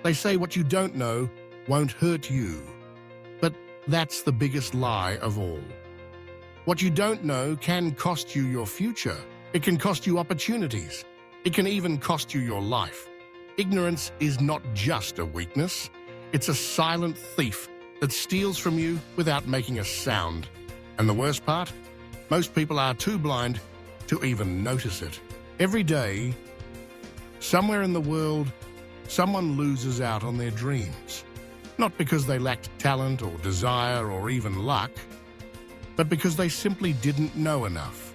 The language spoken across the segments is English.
They say what you don't know won't hurt you. But that's the biggest lie of all. What you don't know can cost you your future. It can cost you opportunities. It can even cost you your life. Ignorance is not just a weakness. It's a silent thief that steals from you without making a sound. And the worst part? Most people are too blind to even notice it. Every day, somewhere in the world, someone loses out on their dreams. Not because they lacked talent or desire or even luck, but because they simply didn't know enough.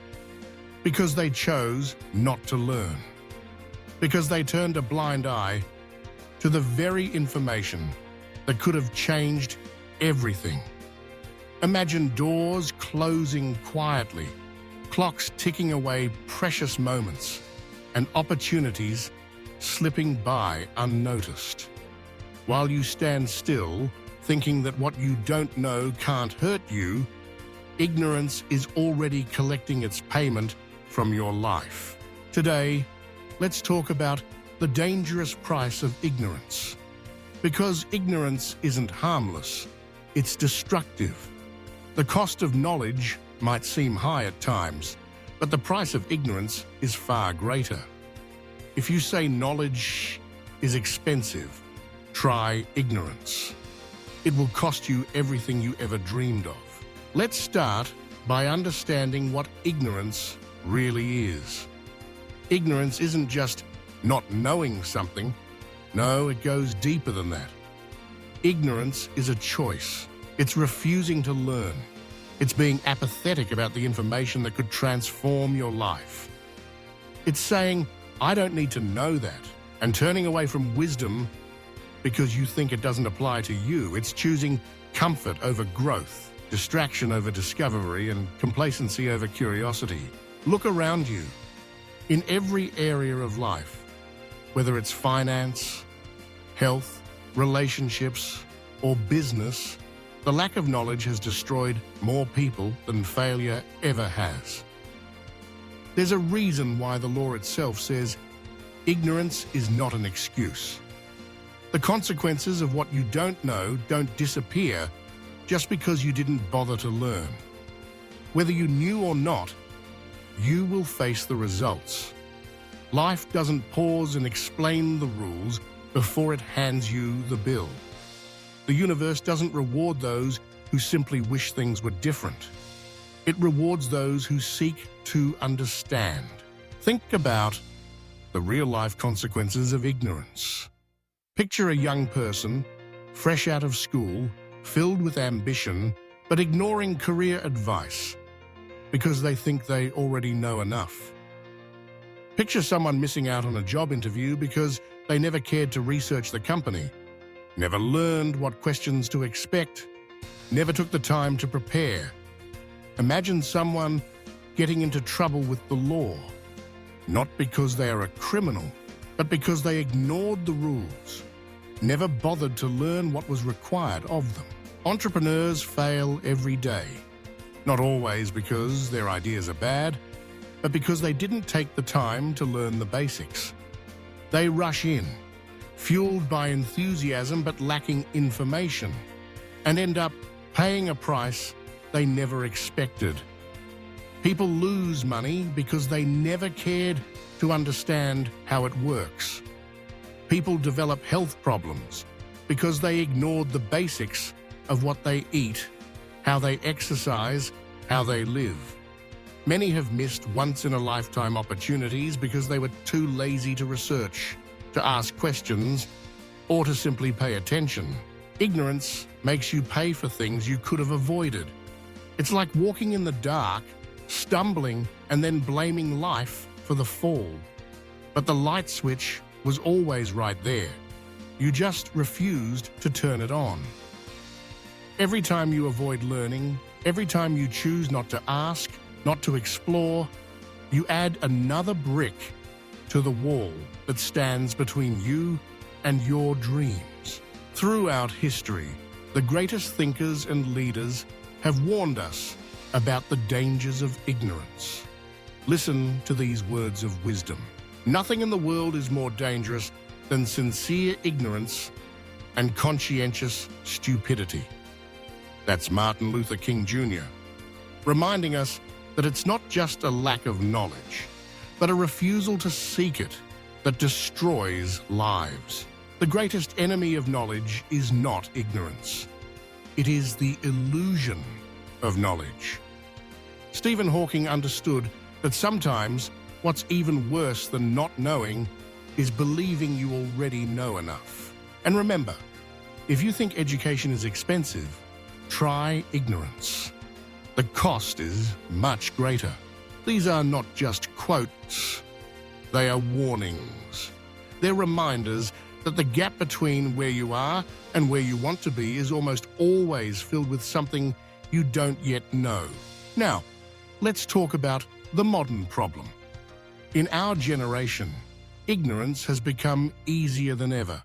Because they chose not to learn. Because they turned a blind eye to the very information that could have changed everything. Imagine doors closing quietly, clocks ticking away precious moments, and opportunities slipping by unnoticed. While you stand still, thinking that what you don't know can't hurt you, ignorance is already collecting its payment from your life. Today, let's talk about the dangerous price of ignorance. Because ignorance isn't harmless, it's destructive. The cost of knowledge might seem high at times, but the price of ignorance is far greater. If you say knowledge is expensive, try ignorance. It will cost you everything you ever dreamed of. Let's start by understanding what ignorance really is. Ignorance isn't just not knowing something. No, it goes deeper than that. Ignorance is a choice. It's refusing to learn. It's being apathetic about the information that could transform your life. It's saying, I don't need to know that, and turning away from wisdom because you think it doesn't apply to you. It's choosing comfort over growth, distraction over discovery, and complacency over curiosity. Look around you. In every area of life, whether it's finance, health, relationships, or business, the lack of knowledge has destroyed more people than failure ever has. There's a reason why the law itself says ignorance is not an excuse. The consequences of what you don't know don't disappear just because you didn't bother to learn. Whether you knew or not, you will face the results. Life doesn't pause and explain the rules before it hands you the bill. The universe doesn't reward those who simply wish things were different. It rewards those who seek to understand. Think about the real-life consequences of ignorance. Picture a young person, fresh out of school, filled with ambition, but ignoring career advice because they think they already know enough. Picture someone missing out on a job interview because they never cared to research the company, never learned what questions to expect, never took the time to prepare. Imagine someone getting into trouble with the law, not because they are a criminal, but because they ignored the rules, never bothered to learn what was required of them. Entrepreneurs fail every day, not always because their ideas are bad, but because they didn't take the time to learn the basics. They rush in, fueled by enthusiasm but lacking information, and end up paying a price they never expected. People lose money because they never cared to understand how it works. People develop health problems because they ignored the basics of what they eat, how they exercise, how they live. Many have missed once-in-a-lifetime opportunities because they were too lazy to research, to ask questions, or to simply pay attention. Ignorance makes you pay for things you could have avoided. It's like walking in the dark, stumbling, and then blaming life for the fall. But the light switch was always right there. You just refused to turn it on. Every time you avoid learning, every time you choose not to ask, not to explore, you add another brick to the wall that stands between you and your dreams. Throughout history, the greatest thinkers and leaders have warned us about the dangers of ignorance. Listen to these words of wisdom. Nothing in the world is more dangerous than sincere ignorance and conscientious stupidity. That's Martin Luther King Jr., reminding us that it's not just a lack of knowledge, but a refusal to seek it that destroys lives. The greatest enemy of knowledge is not ignorance. It is the illusion of knowledge. Stephen Hawking understood that sometimes what's even worse than not knowing is believing you already know enough. And remember, if you think education is expensive, try ignorance. The cost is much greater. These are not just quotes. They are warnings. They're reminders that the gap between where you are and where you want to be is almost always filled with something you don't yet know. Now, let's talk about the modern problem. In our generation, ignorance has become easier than ever.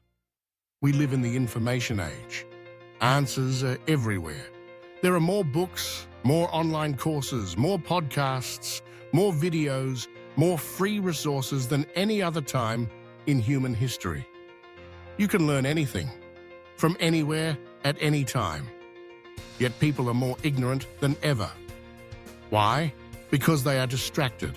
We live in the information age. Answers are everywhere. There are more books, more online courses, more podcasts, more videos, more free resources than any other time in human history. You can learn anything, from anywhere, at any time. Yet people are more ignorant than ever. Why? Because they are distracted.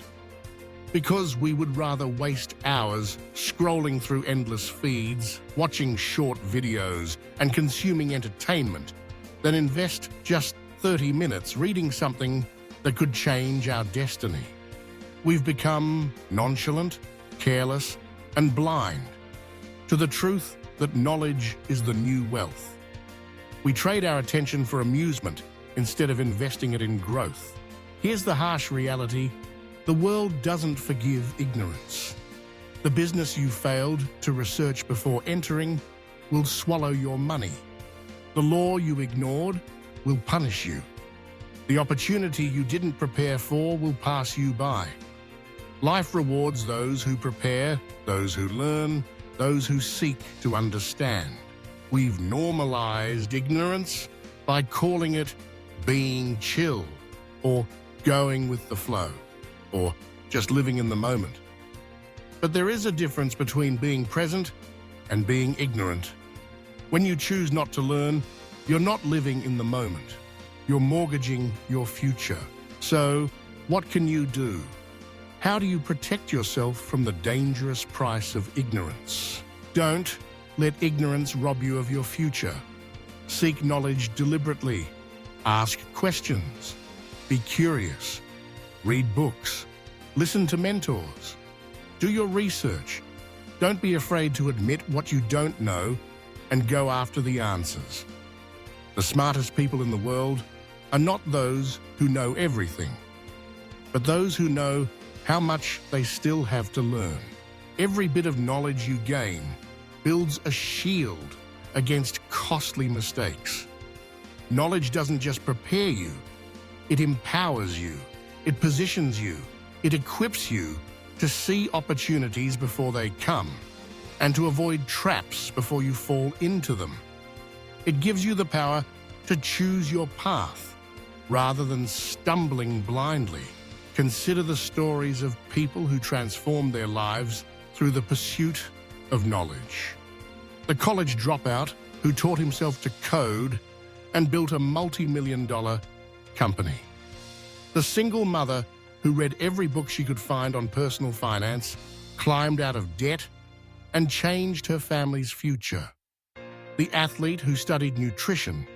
Because we would rather waste hours scrolling through endless feeds, watching short videos, and consuming entertainment than invest just 30 minutes reading something that could change our destiny. We've become nonchalant, careless, and blind to the truth that knowledge is the new wealth. We trade our attention for amusement instead of investing it in growth. Here's the harsh reality: the world doesn't forgive ignorance. The business you failed to research before entering will swallow your money. The law you ignored will punish you. The opportunity you didn't prepare for will pass you by. Life rewards those who prepare, those who learn, those who seek to understand. We've normalized ignorance by calling it being chill, or going with the flow, or just living in the moment. But there is a difference between being present and being ignorant. When you choose not to learn, you're not living in the moment. You're mortgaging your future. So, what can you do? How do you protect yourself from the dangerous price of ignorance? Don't let ignorance rob you of your future. Seek knowledge deliberately. Ask questions. Be curious. Read books. Listen to mentors. Do your research. Don't be afraid to admit what you don't know and go after the answers. The smartest people in the world are not those who know everything, but those who know how much they still have to learn. Every bit of knowledge you gain builds a shield against costly mistakes. Knowledge doesn't just prepare you, it empowers you, it positions you, it equips you to see opportunities before they come and to avoid traps before you fall into them. It gives you the power to choose your path rather than stumbling blindly. Consider the stories of people who transformed their lives through the pursuit of knowledge. The college dropout who taught himself to code and built a multi-million-dollar company. The single mother who read every book she could find on personal finance, climbed out of debt, and changed her family's future. The athlete who studied nutrition,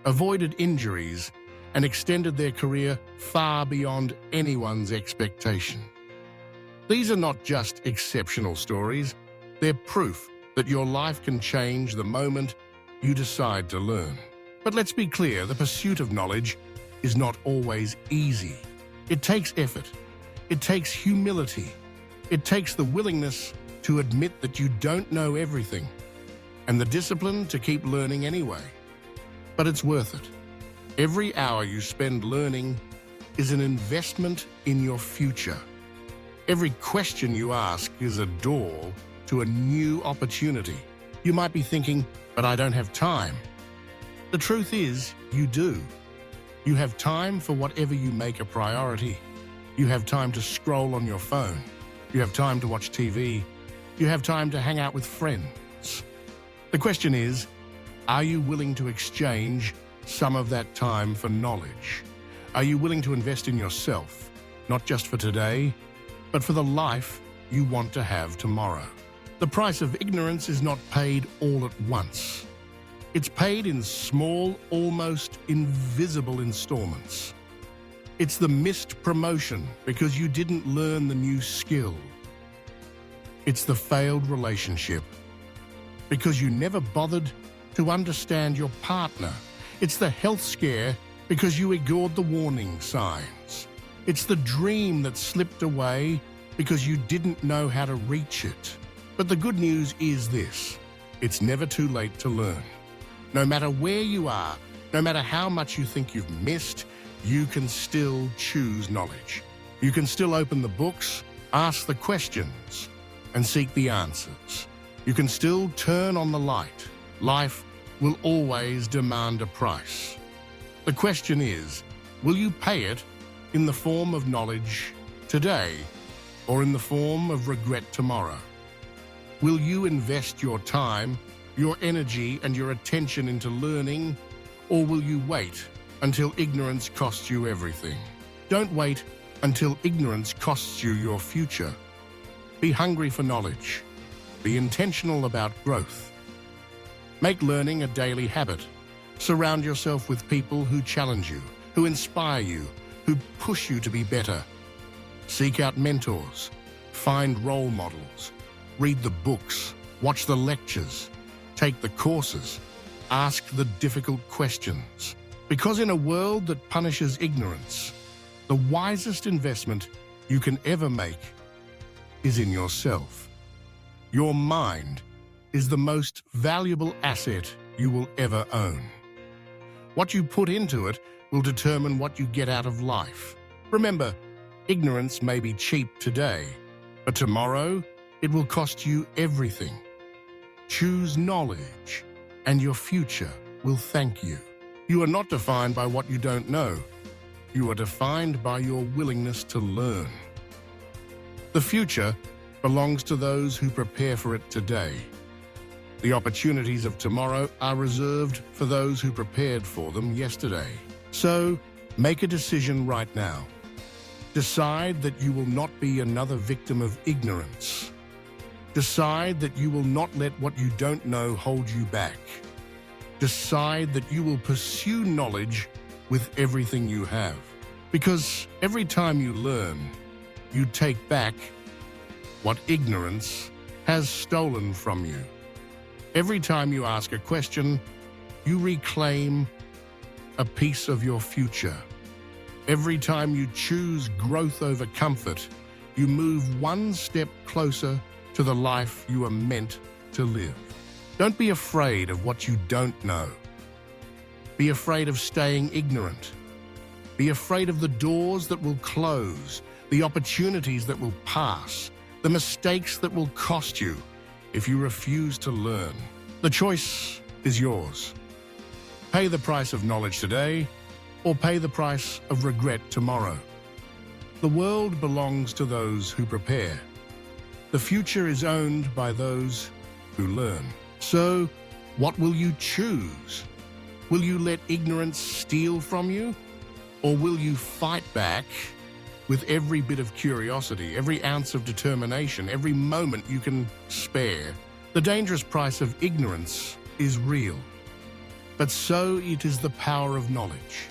avoided injuries, and extended their career far beyond anyone's expectation. These are not just exceptional stories, they're proof that your life can change the moment you decide to learn. But let's be clear, the pursuit of knowledge is not always easy. It takes effort, it takes humility, it takes the willingness to admit that you don't know everything, and the discipline to keep learning anyway. But it's worth it. Every hour you spend learning is an investment in your future. Every question you ask is a door to a new opportunity. You might be thinking, but I don't have time. The truth is, you do. You have time for whatever you make a priority. You have time to scroll on your phone. You have time to watch TV. You have time to hang out with friends. The question is, are you willing to exchange some of that time for knowledge? Are you willing to invest in yourself, not just for today, but for the life you want to have tomorrow? The price of ignorance is not paid all at once. It's paid in small, almost invisible installments. It's the missed promotion because you didn't learn the new skill. It's the failed relationship because you never bothered to understand your partner. It's the health scare because you ignored the warning signs. It's the dream that slipped away because you didn't know how to reach it. But the good news is this: it's never too late to learn. No matter where you are, no matter how much you think you've missed, you can still choose knowledge. You can still open the books, ask the questions, and seek the answers. You can still turn on the light. Life will always demand a price. The question is, will you pay it in the form of knowledge today or in the form of regret tomorrow? Will you invest your time, your energy, and your attention into learning, or will you wait until ignorance costs you everything? Don't wait until ignorance costs you your future. Be hungry for knowledge. Be intentional about growth. Make learning a daily habit. Surround yourself with people who challenge you, who inspire you, who push you to be better. Seek out mentors. Find role models. Read the books. Watch the lectures. Take the courses. Ask the difficult questions. Because in a world that punishes ignorance, the wisest investment you can ever make is in yourself. Your mind is the most valuable asset you will ever own. What you put into it will determine what you get out of life. Remember, ignorance may be cheap today, but tomorrow it will cost you everything. Choose knowledge, and your future will thank you. You are not defined by what you don't know. You are defined by your willingness to learn. The future belongs to those who prepare for it today. The opportunities of tomorrow are reserved for those who prepared for them yesterday. So, make a decision right now. Decide that you will not be another victim of ignorance. Decide that you will not let what you don't know hold you back. Decide that you will pursue knowledge with everything you have. Because every time you learn, you take back what ignorance has stolen from you. Every time you ask a question, you reclaim a piece of your future. Every time you choose growth over comfort, you move one step closer to the life you are meant to live. Don't be afraid of what you don't know. Be afraid of staying ignorant. Be afraid of the doors that will close, the opportunities that will pass, the mistakes that will cost you if you refuse to learn. The choice is yours. Pay the price of knowledge today, or pay the price of regret tomorrow. The world belongs to those who prepare. The future is owned by those who learn. So, what will you choose? Will you let ignorance steal from you? Or will you fight back with every bit of curiosity, every ounce of determination, every moment you can spare? The dangerous price of ignorance is real, but so it is the power of knowledge.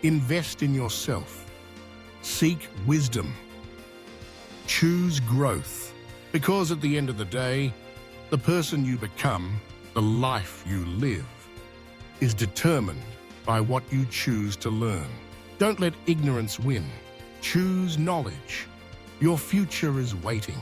Invest in yourself. Seek wisdom. Choose growth, because at the end of the day, the person you become, the life you live, is determined by what you choose to learn. Don't let ignorance win. Choose knowledge. Your future is waiting.